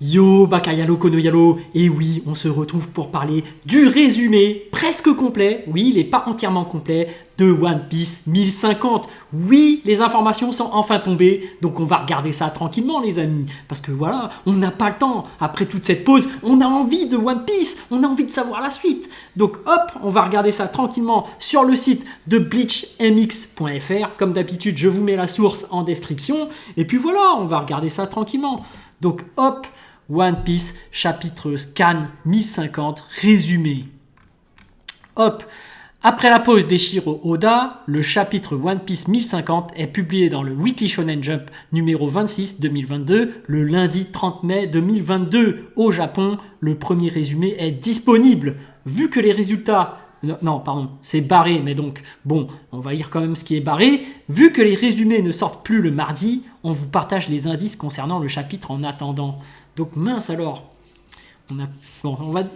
Yo, Bakayalo Konoyalo, et oui, on se retrouve pour parler du résumé presque complet, oui, il n'est pas entièrement complet, de One Piece 1050. Oui, les informations sont enfin tombées, donc on va regarder ça tranquillement les amis, parce que voilà, on n'a pas le temps, après toute cette pause, on a envie de One Piece, on a envie de savoir la suite. Donc hop, on va regarder ça tranquillement sur le site de bleachmx.fr, comme d'habitude je vous mets la source en description, et puis voilà, on va regarder ça tranquillement. Donc hop, One Piece, chapitre Scan 1050, résumé. Hop, après la pause d'Eiichiro Oda, le chapitre One Piece 1050 est publié dans le Weekly Shonen Jump numéro 26 2022, le lundi 30 mai 2022 au Japon. Le premier résumé est disponible. Vu que les résultats... Non, pardon, c'est barré, mais donc, bon, on va lire quand même ce qui est barré. Vu que les résumés ne sortent plus le mardi, on vous partage les indices concernant le chapitre en attendant. Donc mince alors,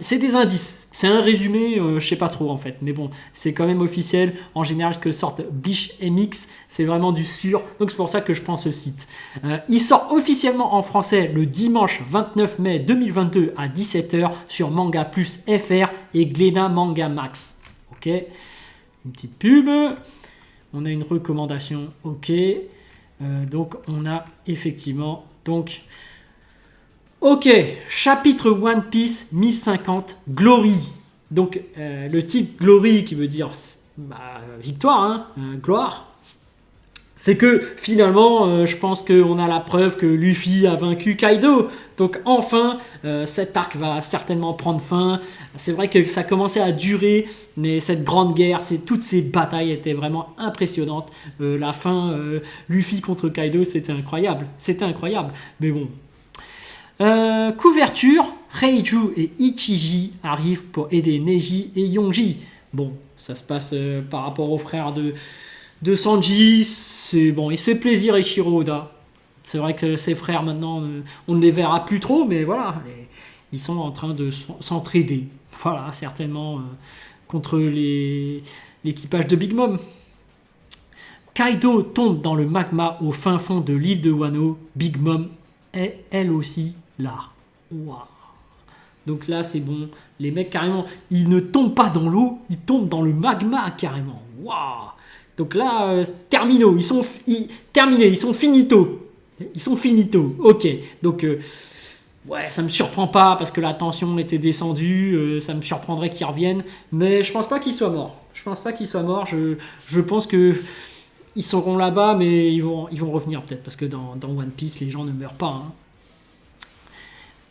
c'est des indices, c'est un résumé, je sais pas trop en fait, mais bon, c'est quand même officiel. En général, ce que sortent Bleach MX, c'est vraiment du sûr, donc c'est pour ça que je prends ce site. Il sort officiellement en français le dimanche 29 mai 2022 à 17h sur Manga Plus FR et Glénat Manga Max. Ok, une petite pub, on a une recommandation, ok, donc on a effectivement, donc... Ok, chapitre One Piece 1050, Glory. Donc le titre Glory qui veut dire victoire, hein, gloire. C'est que finalement, je pense qu'on a la preuve que Luffy a vaincu Kaido. Donc enfin, cet arc va certainement prendre fin. C'est vrai que ça commençait à durer, mais cette grande guerre, toutes ces batailles étaient vraiment impressionnantes. La fin, Luffy contre Kaido, c'était incroyable. C'était incroyable, mais bon... couverture, Reiju et Ichiji arrivent pour aider Neji et Yonji. Bon, ça se passe par rapport aux frères de Sanji. C'est bon, il se fait plaisir Eiichiro Oda. C'est vrai que ses frères maintenant, on ne les verra plus trop, mais voilà, ils sont en train de s'entraider. Voilà, certainement contre l'équipage de Big Mom. Kaido tombe dans le magma au fin fond de l'île de Wano. Big Mom est elle aussi là. Wow. Donc là, c'est bon. Les mecs, carrément, ils ne tombent pas dans l'eau, ils tombent dans le magma, carrément. Wow. Donc là, termino. Terminés, ils sont finito. Ils sont finito. Ok. Donc, ouais, ça me surprend pas parce que la tension était descendue. Ça me surprendrait qu'ils reviennent. Mais je pense pas qu'ils soient morts. Je pense pas qu'ils soient morts. Je pense que... ils seront là-bas, mais ils vont revenir peut-être, parce que dans One Piece, les gens ne meurent pas. Hein.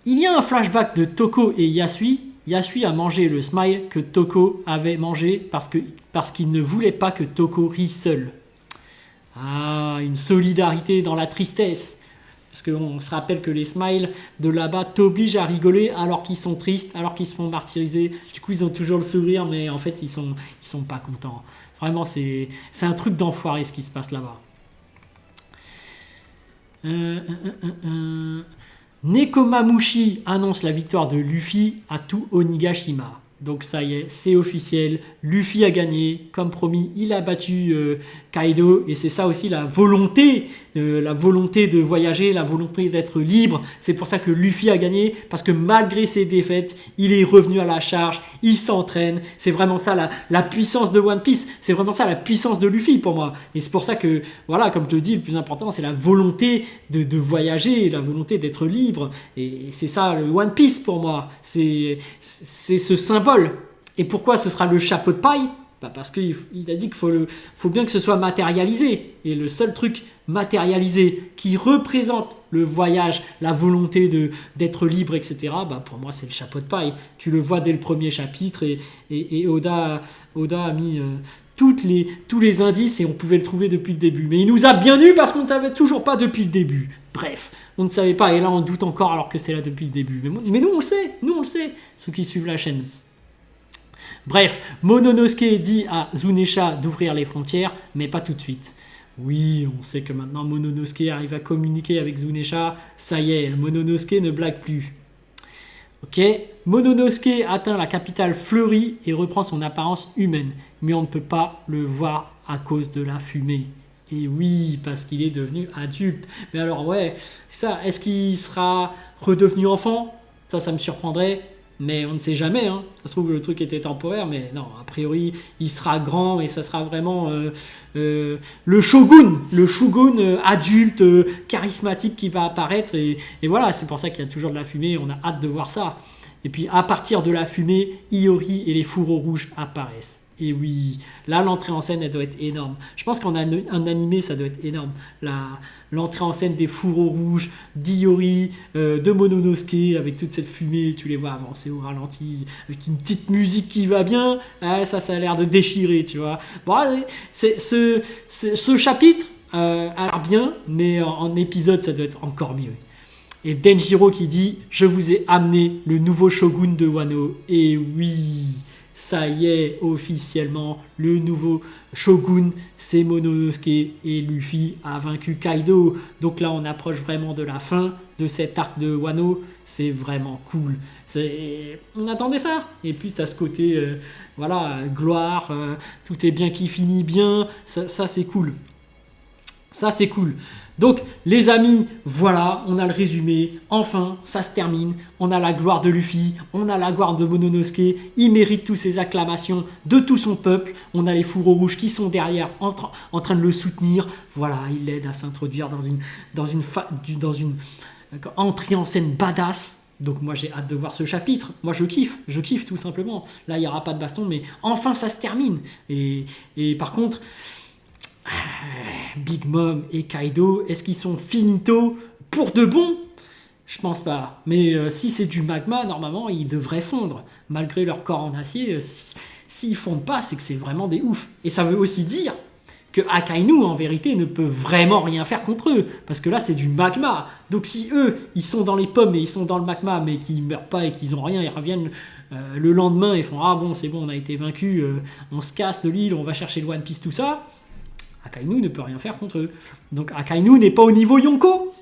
Il y a un flashback de Toko et Yasui. Yasui a mangé le smile que Toko avait mangé parce qu'il ne voulait pas que Toko rie seul. Ah, une solidarité dans la tristesse. Parce qu'on se rappelle que les smiles de là-bas t'obligent à rigoler alors qu'ils sont tristes, alors qu'ils se font martyriser. Du coup, ils ont toujours le sourire, mais en fait, ils sont pas contents. Vraiment, c'est un truc d'enfoiré ce qui se passe là-bas. Nekomamushi annonce la victoire de Luffy à tout Onigashima. Donc ça y est, c'est officiel. Luffy a gagné. Comme promis, il a battu Kaido. Et c'est ça aussi la volonté de voyager, la volonté d'être libre. C'est pour ça que Luffy a gagné. Parce que malgré ses défaites, il est revenu à la charge. Il s'entraîne. C'est vraiment ça la puissance de One Piece. C'est vraiment ça la puissance de Luffy pour moi. Et c'est pour ça que, voilà, comme je te dis, le plus important, c'est la volonté de voyager, la volonté d'être libre. Et c'est ça le One Piece pour moi. C'est ce symbole. Et pourquoi ce sera le chapeau de paille ? Parce qu'il a dit qu'il faut bien que ce soit matérialisé. Et le seul truc matérialisé qui représente le voyage, la volonté d'être libre, etc., pour moi, c'est le chapeau de paille. Tu le vois dès le premier chapitre et Oda a mis tous les indices et on pouvait le trouver depuis le début. Mais il nous a bien eu parce qu'on ne savait toujours pas depuis le début. Bref, on ne savait pas et là on doute encore alors que c'est là depuis le début. Mais nous on le sait, ceux qui suivent la chaîne. Bref, Mononosuke dit à Zunesha d'ouvrir les frontières, mais pas tout de suite. Oui, on sait que maintenant Mononosuke arrive à communiquer avec Zunesha. Ça y est, Mononosuke ne blague plus. Ok, Mononosuke atteint la capitale fleurie et reprend son apparence humaine, mais on ne peut pas le voir à cause de la fumée. Et oui, parce qu'il est devenu adulte. Mais alors ouais, ça, est-ce qu'il sera redevenu enfant? Ça me surprendrait. Mais on ne sait jamais, hein. Ça se trouve que le truc était temporaire, mais non, a priori, il sera grand et ça sera vraiment le shogun adulte, charismatique qui va apparaître. Et voilà, c'est pour ça qu'il y a toujours de la fumée, on a hâte de voir ça. Et puis à partir de la fumée, Iori et les fourreaux rouges apparaissent. Et oui, là l'entrée en scène elle doit être énorme. Je pense qu'en un animé ça doit être énorme. L'entrée en scène des fourreaux rouges, d'Iori, de Mononosuke avec toute cette fumée, tu les vois avancer au ralenti avec une petite musique qui va bien. Ça a l'air de déchirer, tu vois. Bon, ce chapitre a l'air bien, mais en épisode ça doit être encore mieux. Et Denjiro qui dit « Je vous ai amené le nouveau shogun de Wano. » Et oui, ça y est, officiellement, le nouveau shogun, c'est Mononosuke et Luffy a vaincu Kaido. Donc là, on approche vraiment de la fin de cet arc de Wano. C'est vraiment cool. On attendait ça. Et puis, tu as ce côté, gloire, tout est bien qui finit bien. Ça c'est cool. Ça, c'est cool. Donc, les amis, voilà, on a le résumé. Enfin, ça se termine. On a la gloire de Luffy, on a la gloire de Mononosuke. Il mérite toutes ces acclamations de tout son peuple. On a les fourreaux rouges qui sont derrière, en train de le soutenir. Voilà, il l'aide à s'introduire dans une entrée en scène badass. Donc moi j'ai hâte de voir ce chapitre. Moi je kiffe tout simplement. Là il n'y aura pas de baston, mais enfin ça se termine. Et par contre... Big Mom et Kaido, est-ce qu'ils sont finito pour de bon? Je pense pas. Mais si c'est du magma, normalement, ils devraient fondre. Malgré leur corps en acier, s'ils fondent pas, c'est que c'est vraiment des oufs. Et ça veut aussi dire que Akainu, en vérité, ne peut vraiment rien faire contre eux. Parce que là, c'est du magma. Donc si eux, ils sont dans les pommes et ils sont dans le magma, mais qu'ils meurent pas et qu'ils ont rien, ils reviennent... le lendemain, ils font « Ah bon, c'est bon, on a été vaincus, on se casse de l'île, on va chercher le One Piece, tout ça. » Akainu ne peut rien faire contre eux. Donc Akainu n'est pas au niveau Yonko.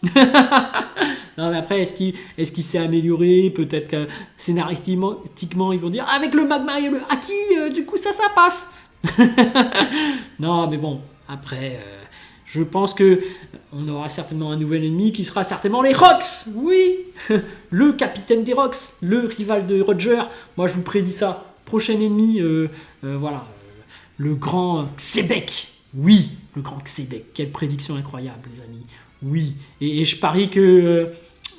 Non mais après, est-ce qu'il s'est amélioré? Peut-être que scénaristiquement, ils vont dire avec le magma et le haki, du coup ça passe. Non mais bon, après, je pense que on aura certainement un nouvel ennemi qui sera certainement les Rocks. Oui, le capitaine des Rocks, le rival de Roger. Moi je vous prédis ça. Prochain ennemi, le grand Xebec. Oui, le grand Xebec. Quelle prédiction incroyable, les amis. Oui. Et je parie que...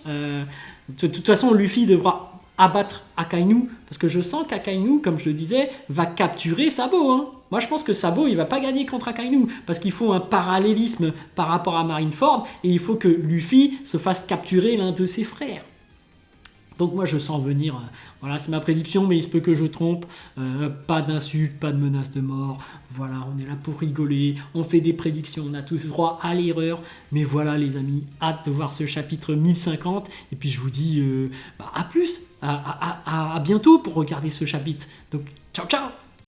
de toute façon, Luffy devra abattre Akainu. Parce que je sens qu'Akainu, comme je le disais, va capturer Sabo. Hein. Moi, je pense que Sabo, il va pas gagner contre Akainu. Parce qu'il faut un parallélisme par rapport à Marineford. Et il faut que Luffy se fasse capturer l'un de ses frères. Donc moi je sens venir, voilà c'est ma prédiction mais il se peut que je trompe, pas d'insultes, pas de menaces de mort, voilà on est là pour rigoler, on fait des prédictions, on a tous droit à l'erreur, mais voilà les amis, hâte de voir ce chapitre 1050 et puis je vous dis à plus, à bientôt pour regarder ce chapitre, donc ciao ciao.